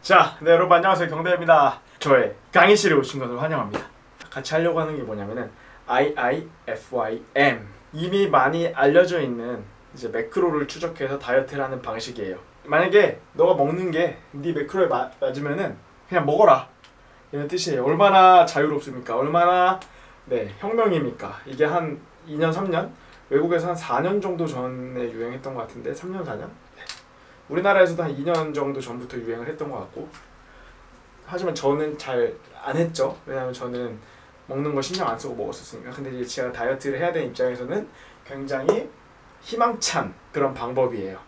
자, 네, 여러분 안녕하세요. 경대입니다. 저의 강의실에 오신 것을 환영합니다. 같이 하려고 하는 게 뭐냐면은 IIFYM, 이미 많이 알려져 있는 이제 매크로를 추적해서 다이어트를 하는 방식이에요. 만약에 너가 먹는 게 네 매크로에 맞으면은 그냥 먹어라, 이런 뜻이에요. 얼마나 자유롭습니까? 얼마나 혁명입니까? 이게 한 2년 3년, 외국에서 한 4년 정도 전에 유행했던 것 같은데, 3년 4년? 우리나라에서도 한 2년 정도 전부터 유행을 했던 것 같고, 하지만 저는 잘 안 했죠. 왜냐면 저는 먹는 거 신경 안 쓰고 먹었었으니까. 근데 이제 제가 다이어트를 해야 되는 입장에서는 굉장히 희망찬 그런 방법이에요.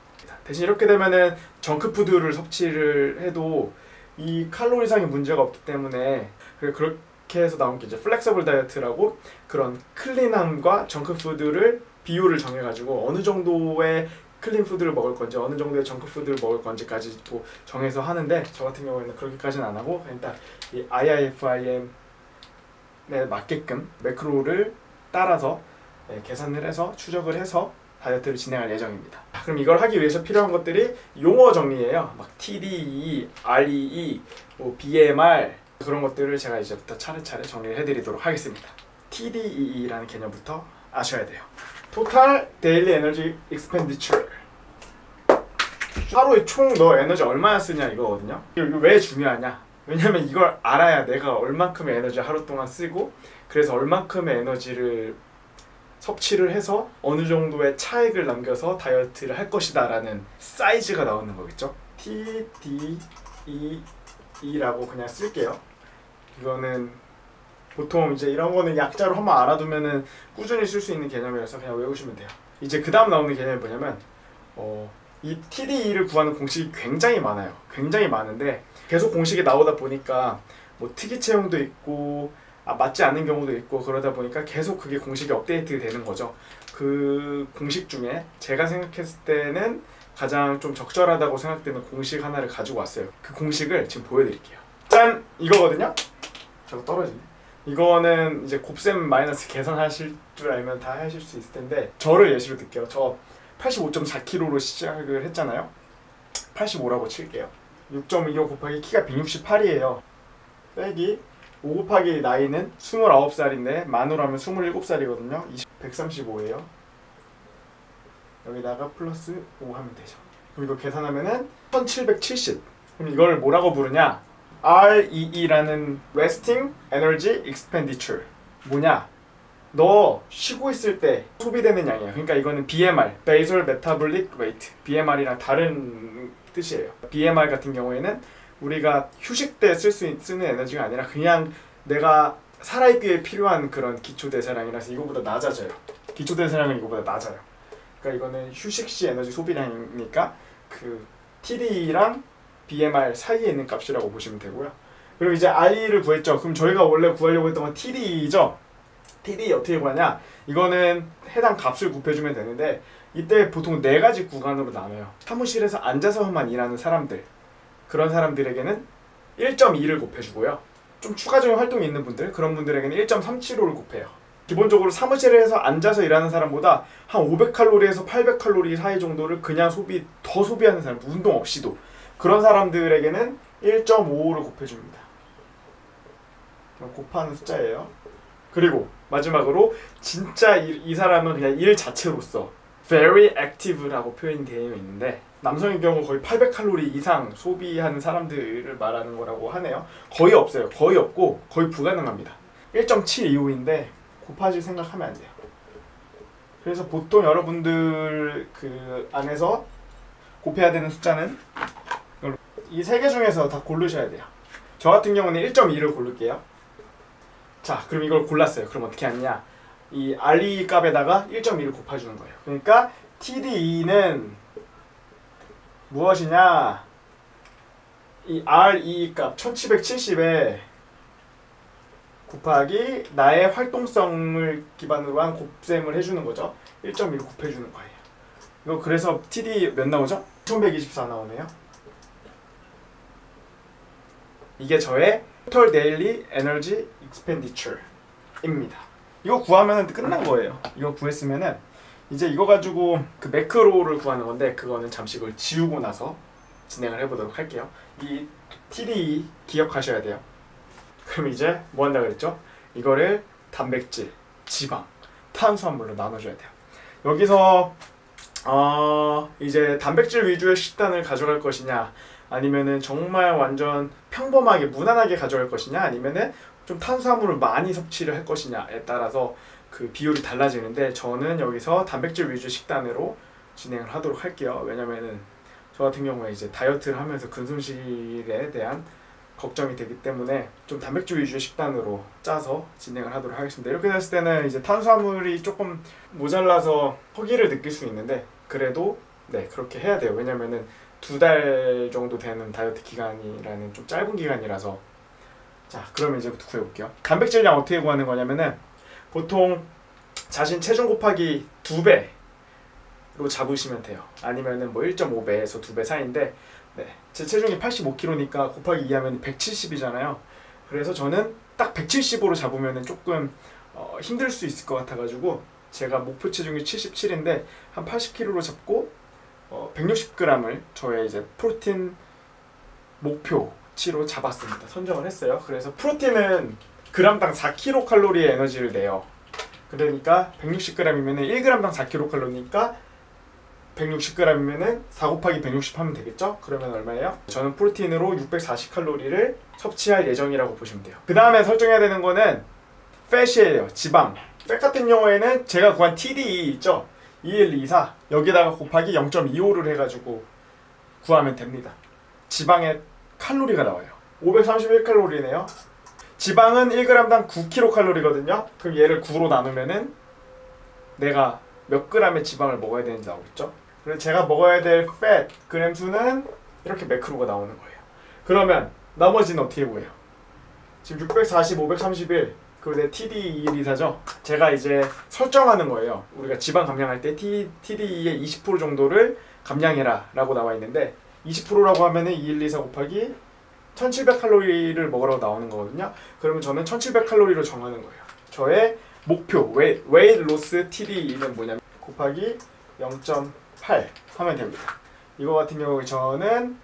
대신 이렇게 되면은 정크푸드를 섭취를 해도 이 칼로리상의 문제가 없기 때문에, 그렇게 해서 나온 게 이제 플렉서블 다이어트라고, 그런 클린함과 정크푸드를 비율을 정해가지고 어느 정도의 클린 푸드를 먹을 건지 어느 정도의 정크 푸드를 먹을 건지까지 또 정해서 하는데, 저 같은 경우에는 그렇게까지는 안 하고 일단 이 IIFIM에 맞게끔 매크로를 따라서 계산을 해서 추적을 해서 다이어트를 진행할 예정입니다. 그럼 이걸 하기 위해서 필요한 것들이 용어 정리예요. 막 TDEE, REE, BMR, 그런 것들을 제가 이제부터 차례차례 정리를 해드리도록 하겠습니다. TDEE라는 개념부터 아셔야 돼요. Total Daily Energy Expenditure. 하루에 총 너 에너지 얼마나 쓰냐 이거거든요. 이거 왜 중요하냐? 왜냐면 이걸 알아야 내가 얼만큼의 에너지 하루 동안 쓰고, 그래서 얼만큼의 에너지를 섭취를 해서 어느 정도의 차액을 남겨서 다이어트를 할 것이다 라는 사이즈가 나오는 거겠죠. TDEE라고 그냥 쓸게요. 이거는 보통 이제 이런 거는 약자로 한번 알아두면은 꾸준히 쓸 수 있는 개념이라서 그냥 외우시면 돼요. 이제 그 다음 나오는 개념이 뭐냐면, 이 TDE를 구하는 공식이 굉장히 많아요. 굉장히 많은데 계속 공식이 나오다 보니까 뭐 특이 채용도 있고 맞지 않는 경우도 있고, 그러다 보니까 계속 그게 공식이 업데이트 되는 거죠. 그 공식 중에 제가 생각했을 때는 가장 좀 적절하다고 생각되는 공식 하나를 가지고 왔어요. 그 공식을 지금 보여드릴게요. 짠! 이거거든요? 저거 떨어지네. 이거는 이제 곱셈 마이너스 계산하실 줄 알면 다 하실 수 있을 텐데, 저를 예시로 들게요. 저 85.4kg로 시작을 했잖아요. 85라고 칠게요. 6.25 곱하기 키가 168이에요. 빼기 5 곱하기 나이는 29살인데 만으로 하면 27살이거든요. 135예요. 여기다가 플러스 5 하면 되죠. 그럼 이거 계산하면은 1770. 그럼 이걸 뭐라고 부르냐? REE라는 Resting Energy Expenditure. 뭐냐? 너 쉬고 있을 때 소비되는 양이야. 그러니까 이거는 BMR, Basal Metabolic Rate, BMR이랑 다른 뜻이에요. BMR 같은 경우에는 우리가 휴식 때 쓰는 에너지가 아니라 그냥 내가 살아있기에 필요한 그런 기초대사량이라서 이거보다 낮아져요. 기초대사량은 이거보다 낮아요. 그러니까 이거는 휴식 시 에너지 소비량이니까 그 TDE랑 BMR 사이에 있는 값이라고 보시면 되고요. 그리고 이제 RE를 구했죠. 그럼 저희가 원래 구하려고 했던 건 TDE죠. TDE 어떻게 구하냐? 이거는 해당 값을 곱해주면 되는데, 이때 보통 4가지 구간으로 나눠요. 사무실에서 앉아서만 일하는 사람들, 그런 사람들에게는 1.2를 곱해주고요. 좀 추가적인 활동이 있는 분들, 그런 분들에게는 1.375를 곱해요. 기본적으로 사무실에서 앉아서 일하는 사람보다 한 500칼로리에서 800칼로리 사이 정도를 그냥 더 소비하는 사람, 운동 없이도, 그런 사람들에게는 1.55를 곱해줍니다. 곱하는 숫자예요. 그리고 마지막으로 진짜 이 사람은 그냥 일 자체로서 very active라고 표현이 되어 있는데, 남성의 경우 거의 800칼로리 이상 소비하는 사람들을 말하는 거라고 하네요. 거의 없어요. 거의 없고 거의 불가능합니다. 1.725인데 곱하실 생각하면 안 돼요. 그래서 보통 여러분들 그 안에서 곱해야 되는 숫자는 이 3개 중에서 다 고르셔야 돼요. 저 같은 경우는 1.2를 고를게요. 자, 그럼 이걸 골랐어요. 그럼 어떻게 하느냐? 이 RE 값에다가 1.2를 곱해주는 거예요. 그러니까 TDE는 무엇이냐? 이 RE 값 1770에 곱하기 나의 활동성을 기반으로 한 곱셈을 해주는 거죠. 1.2를 곱해주는 거예요. 이거 그래서 TDE 몇 나오죠? 1124 나오네요. 이게 저의 Total Daily Energy Expenditure입니다. 이거 구하면 끝난 거예요. 이거 구했으면은 이제 이거 가지고 그 매크로를 구하는 건데, 그거는 잠시 그걸 지우고 나서 진행을 해보도록 할게요. 이 TDE 기억하셔야 돼요. 그럼 이제 뭐 한다 그랬죠? 이거를 단백질, 지방, 탄수화물로 나눠줘야 돼요. 여기서 이제 단백질 위주의 식단을 가져갈 것이냐, 아니면은 정말 완전 평범하게 무난하게 가져갈 것이냐, 아니면은 좀 탄수화물을 많이 섭취를 할 것이냐에 따라서 그 비율이 달라지는데, 저는 여기서 단백질 위주 식단으로 진행을 하도록 할게요. 왜냐면은 저 같은 경우에 이제 다이어트를 하면서 근손실에 대한 걱정이 되기 때문에 좀 단백질 위주의 식단으로 짜서 진행을 하도록 하겠습니다. 이렇게 됐을 때는 이제 탄수화물이 조금 모자라서 허기를 느낄 수 있는데, 그래도 네, 그렇게 해야 돼요. 왜냐면은 2달 정도 되는 다이어트 기간이라는 좀 짧은 기간이라서. 자, 그러면 이제부터 구해볼게요. 단백질량 어떻게 구하는 거냐면은 보통 자신 체중 곱하기 2배로 잡으시면 돼요. 아니면은 뭐 1.5배에서 2배 사이인데, 네, 제 체중이 85kg니까 곱하기 2하면 170이잖아요. 그래서 저는 딱 170으로 잡으면 조금 힘들 수 있을 것 같아가지고, 제가 목표 체중이 77인데 한 80kg로 잡고 160g을 저의 이제 프로틴 목표치로 잡았습니다. 선정을 했어요. 그래서 프로틴은 g당 4kcal의 에너지를 내요. 그러니까 160g이면 1g당 4kcal니까 160g이면 4 곱하기 160 하면 되겠죠? 그러면 얼마예요? 저는 프로틴으로 640칼로리를 섭취할 예정이라고 보시면 돼요. 그 다음에 설정해야 되는 거는 팻이에요. 지방. 팻 같은 경우에는 제가 구한 TDE 있죠? 2124 여기다가 곱하기 0.25를 해가지고 구하면 됩니다. 지방의 칼로리가 나와요. 531칼로리네요. 지방은 1g당 9kcal거든요. 그럼 얘를 9로 나누면은 내가 몇 g의 지방을 먹어야 되는지 나오겠죠? 그래서 제가 먹어야 될 팻 그램 수는 이렇게 매크로가 나오는 거예요. 그러면 나머지는 어떻게 보여요? 지금 640, 531 그리고 내 TDE2124죠? 제가 이제 설정하는 거예요. 우리가 지방 감량할 때 TDE의 20% 정도를 감량해라 라고 나와 있는데, 20%라고 하면은 2124 곱하기 1700칼로리를 먹으라고 나오는 거거든요. 그러면 저는 1700칼로리로 정하는 거예요. 저의 목표 웨이트 로스 TDE는 뭐냐면 곱하기 0.8 하면 됩니다. 이거 같은 경우에 저는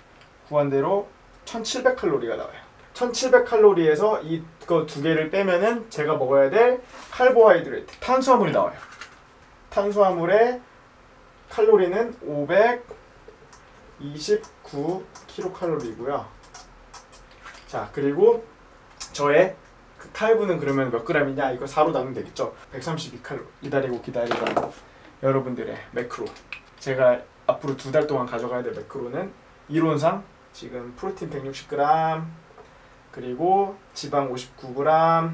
구한 대로 1700칼로리가 나와요. 1700칼로리에서 이거 두 개를 빼면은 제가 먹어야 될 카보하이드레이트, 탄수화물이 나와요. 탄수화물의 칼로리는 529kcal이고요. 자, 그리고 저의 그 칼브는 그러면 몇 g이냐? 이거 4로 나누면 되겠죠? 132칼로리. 기다리던 여러분들의 매크로. 제가 앞으로 2달 동안 가져가야 될 매크로는 이론상 지금 프로틴 160g, 그리고 지방 59g,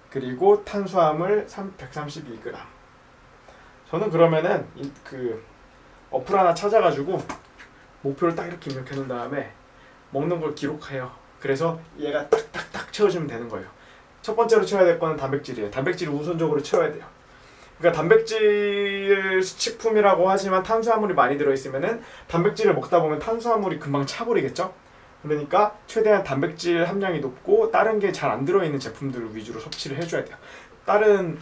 그리고 탄수화물 132g. 저는 그러면은 그 어플 하나 찾아가지고 목표를 딱 이렇게 입력해 놓은 다음에 먹는 걸 기록해요. 그래서 얘가 딱딱딱 채워주면 되는 거예요. 첫 번째로 채워야 될 거는 단백질이에요. 단백질을 우선적으로 채워야 돼요. 그러니까 단백질 식품이라고 하지만 탄수화물이 많이 들어있으면은 단백질을 먹다 보면 탄수화물이 금방 차버리겠죠? 그러니까 최대한 단백질 함량이 높고 다른 게 잘 안 들어있는 제품들을 위주로 섭취를 해줘야 돼요. 다른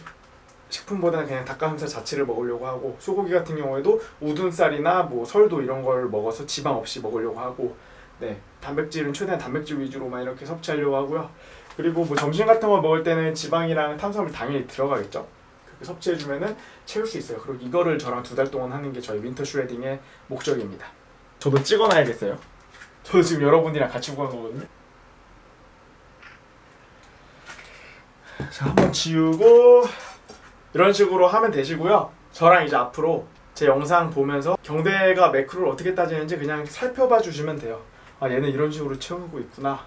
식품보다는 그냥 닭가슴살 자체를 먹으려고 하고, 소고기 같은 경우에도 우둔살이나 뭐 설도 이런 걸 먹어서 지방 없이 먹으려고 하고, 네, 단백질은 최대한 단백질 위주로만 이렇게 섭취하려고 하고요. 그리고 뭐 점심 같은 거 먹을 때는 지방이랑 탄수화물 당연히 들어가겠죠. 그렇게 섭취해주면은 채울 수 있어요. 그리고 이거를 저랑 2달 동안 하는 게 저희 윈터 슈레딩의 목적입니다. 저도 찍어놔야겠어요. 저도 지금 여러분이랑 같이 구한 거거든요. 자, 한번 지우고 이런 식으로 하면 되시고요. 저랑 이제 앞으로 제 영상 보면서 경대가 매크로를 어떻게 따지는지 그냥 살펴봐 주시면 돼요. 아, 얘는 이런 식으로 채우고 있구나.